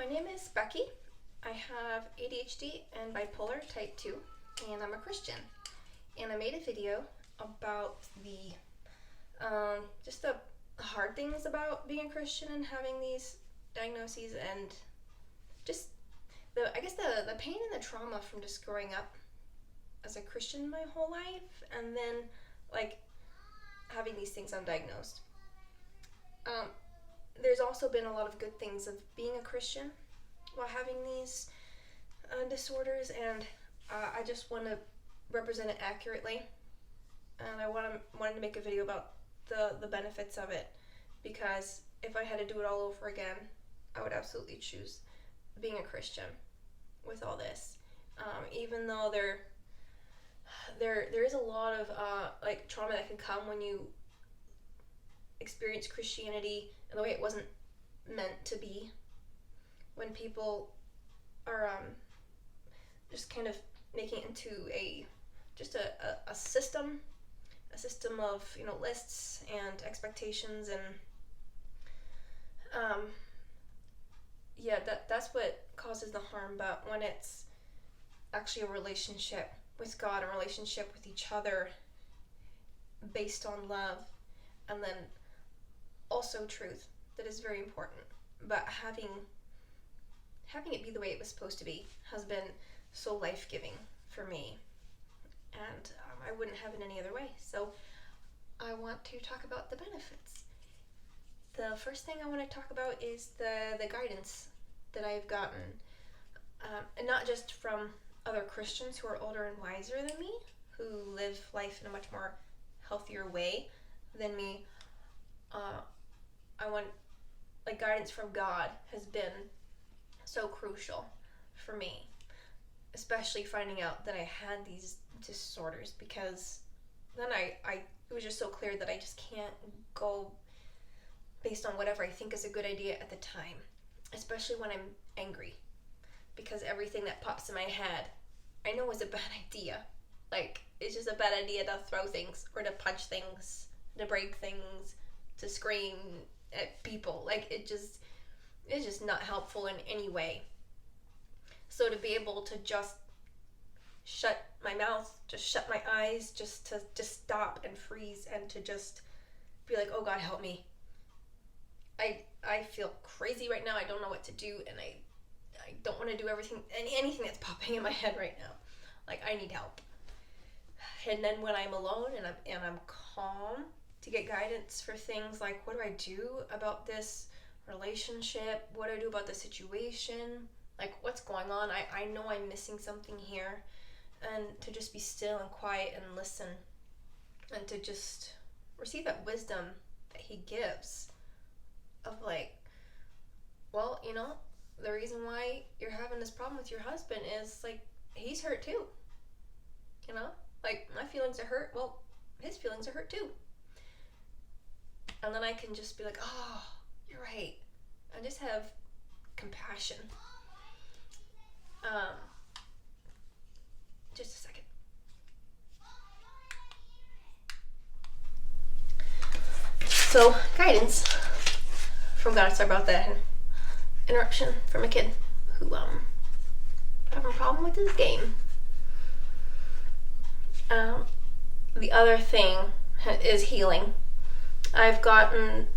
My name is Becky. I have ADHD and Bipolar type 2, and I'm a Christian. And I made a video about just the hard things about being a Christian and having these diagnoses, and just the pain and the trauma from just growing up as a Christian my whole life, and then having these things undiagnosed. There's also been a lot of good things of being a Christian while having these disorders, and I just want to represent it accurately, and I wanted to make a video about the benefits of it, because if I had to do it all over again, I would absolutely choose being a Christian with all this. Even though there is a lot of trauma that can come when you experience Christianity in the way it wasn't meant to be, when people are just kind of making it into a system of lists and expectations, and that's what causes the harm. But when it's actually a relationship with God, a relationship with each other based on love, and then also truth, that is very important. But having it be the way it was supposed to be has been so life-giving for me, and I wouldn't have it any other way. So I want to talk about the benefits. The first thing I want to talk about is the guidance that I've gotten, and not just from other Christians who are older and wiser than me, who live life in a much more healthier way than me. I want guidance from God has been so crucial for me, especially finding out that I had these disorders, because then it was just so clear that I just can't go based on whatever I think is a good idea at the time, especially when I'm angry, because everything that pops in my head I know is a bad idea. It's just a bad idea to throw things, or to punch things, to break things, to scream at people. It's just not helpful in any way. So to be able to just shut my mouth, just shut my eyes, just stop and freeze, and to just be like, oh God, help me. I feel crazy right now. I don't know what to do, and I don't want to do anything that's popping in my head right now. I need help. And then when I'm alone and I'm calm, to get guidance for things like, what do I do about this relationship? What do I do about the situation? What's going on? I know I'm missing something here. And to just be still and quiet and listen, and to just receive that wisdom that he gives of the reason why you're having this problem with your husband is he's hurt too. My feelings are hurt. Well, his feelings are hurt too. And then I can just be like, oh, you're right. I just have compassion. Just a second. So, guidance from God. Sorry about that interruption from a kid who having a problem with his game. The other thing is healing. I've gotten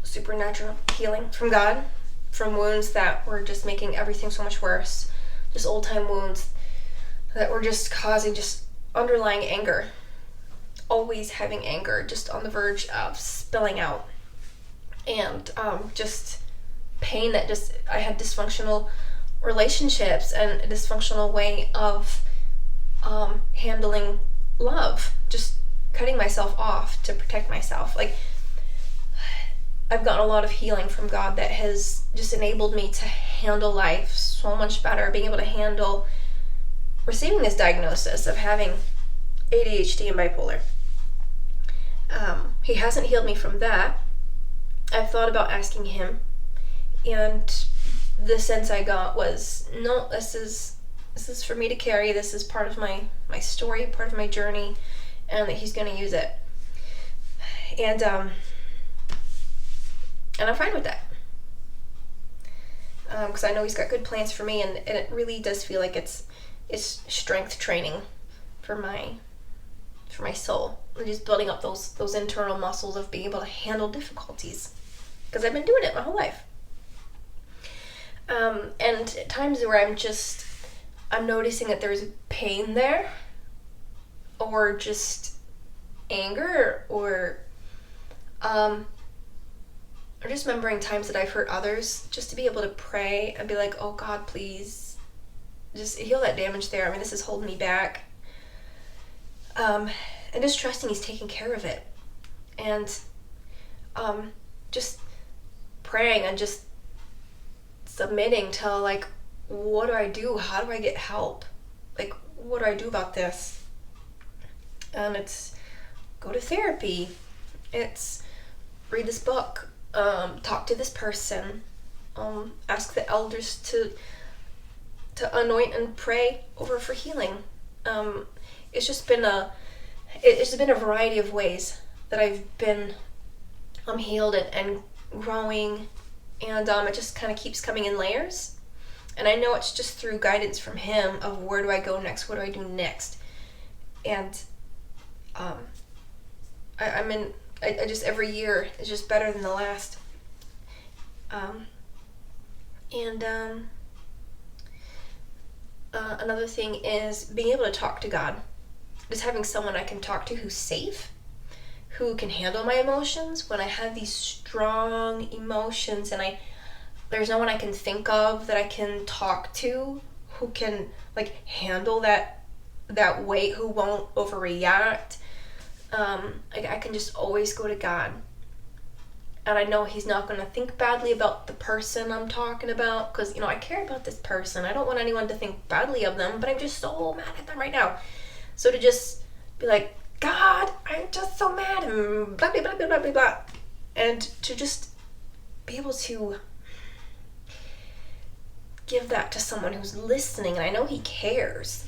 supernatural healing from God, from wounds that were just making everything so much worse. Just old-time wounds that were just causing just underlying anger. Always having anger, just on the verge of spilling out. And just pain that I had dysfunctional relationships and a dysfunctional way of handling love. Just cutting myself off to protect myself. I've gotten a lot of healing from God that has just enabled me to handle life so much better, being able to handle receiving this diagnosis of having ADHD and bipolar. He hasn't healed me from that. I've thought about asking him, and the sense I got was, no, this is for me to carry. This is part of my story, part of my journey, and that he's going to use it. And I'm fine with that. because I know He's got good plans for me, and it really does feel like it's strength training for my soul, and just building up those internal muscles of being able to handle difficulties, because I've been doing it my whole life. And at times where I'm noticing that there's pain there, or just anger, or just remembering times that I've hurt others, just to be able to pray and be like, oh God, please just heal that damage there. I mean, this is holding me back. And just trusting He's taking care of it. And just praying and just submitting to, like, what do I do? How do I get help? Like, what do I do about this? And it's go to therapy. It's read this book. Talk to this person. Ask the elders to anoint and pray over for healing. It's just been a variety of ways that I've been healed and growing, and it just kind of keeps coming in layers. And I know it's just through guidance from Him of where do I go next, what do I do next. And I just, every year is just better than the last. Another thing is being able to talk to God. Just having someone I can talk to who's safe, who can handle my emotions when I have these strong emotions, and there's no one I can think of that I can talk to who can, like, handle that weight, who won't overreact. I can just always go to God, and I know He's not going to think badly about the person I'm talking about, because I care about this person. I don't want anyone to think badly of them, but I'm just so mad at them right now. So to just be like, God, I'm just so mad, and blah, blah, blah, blah, blah, blah. And to just be able to give that to someone who's listening, and I know He cares.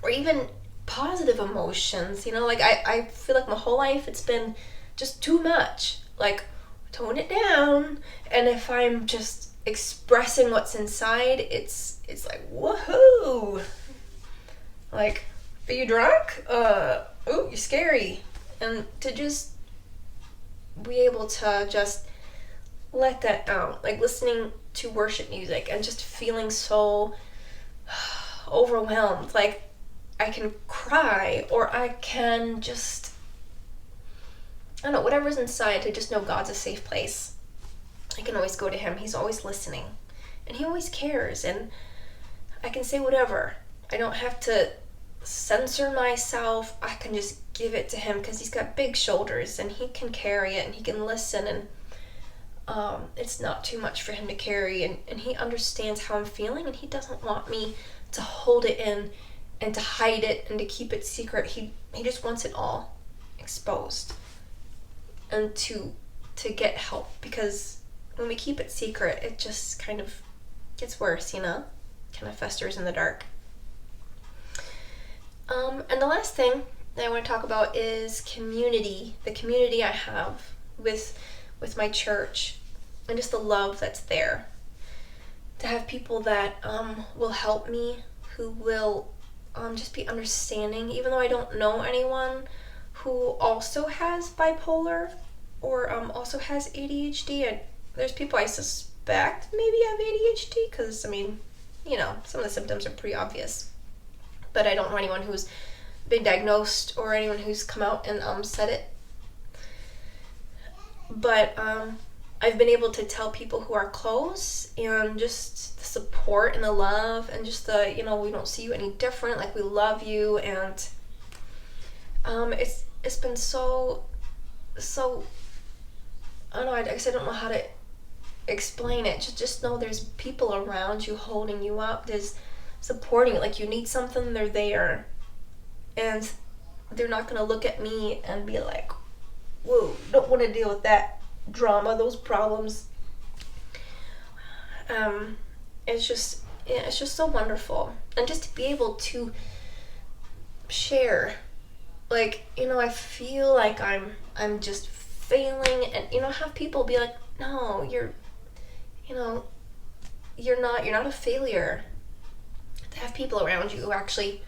Or even positive emotions, like I feel like my whole life it's been just too much. Like, tone it down. And if I'm just expressing what's inside, it's like, woohoo! Like, are you drunk? Ooh, you're scary. And to just be able to just let that out. Like listening to worship music and just feeling so overwhelmed. Like, I can cry, or I can just, I don't know, whatever's inside, to just know God's a safe place. I can always go to Him. He's always listening. And He always cares. And I can say whatever. I don't have to censor myself. I can just give it to Him, because He's got big shoulders and He can carry it, and He can listen, and it's not too much for Him to carry, and He understands how I'm feeling, and He doesn't want me to hold it in and to hide it and to keep it secret. He just wants it all exposed, and to get help, because when we keep it secret, it just kind of gets worse, kind of festers in the dark. And the last thing that I want to talk about is community. The community I have with my church, and just the love that's there. To have people that will help me, who will just be understanding, even though I don't know anyone who also has bipolar or also has ADHD. And there's people I suspect maybe have ADHD, because some of the symptoms are pretty obvious. But I don't know anyone who's been diagnosed or anyone who's come out and said it. But I've been able to tell people who are close, and just the support and the love, and just the, we don't see you any different, like, we love you. And it's been so I don't know, I guess I don't know how to explain it. Just know there's people around you holding you up. There's supporting it. Like, you need something, they're there. And they're not going to look at me and be like, whoa, don't want to deal with that drama, those problems. It's just so wonderful. And just to be able to share, like, I feel like I'm just failing, and have people be like, no, you're you're not a failure. To have people around you who actually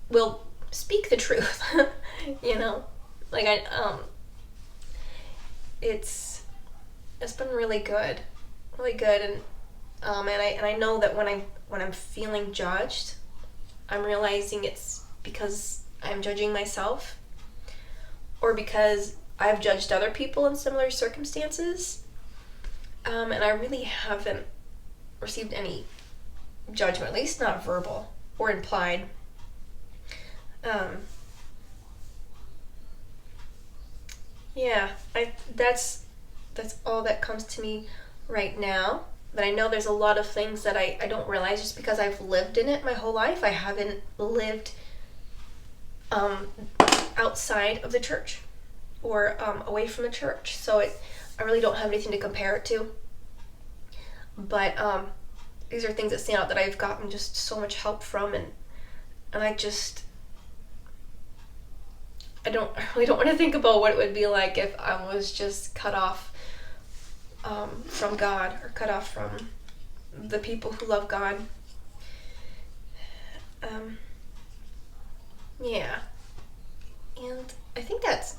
will speak the truth, you know, like it's been really good, and I know that when I'm feeling judged, I'm realizing it's because I'm judging myself, or because I've judged other people in similar circumstances, and I really haven't received any judgment, at least not verbal or implied. Um, yeah, that's all that comes to me right now. But I know there's a lot of things that I don't realize just because I've lived in it my whole life. I haven't lived um, outside of the church or away from the church, so I really don't have anything to compare it to. But these are things that stand out that I've gotten just so much help from, and I really don't want to think about what it would be like if I was just cut off from God, or cut off from the people who love God. Yeah, and I think that's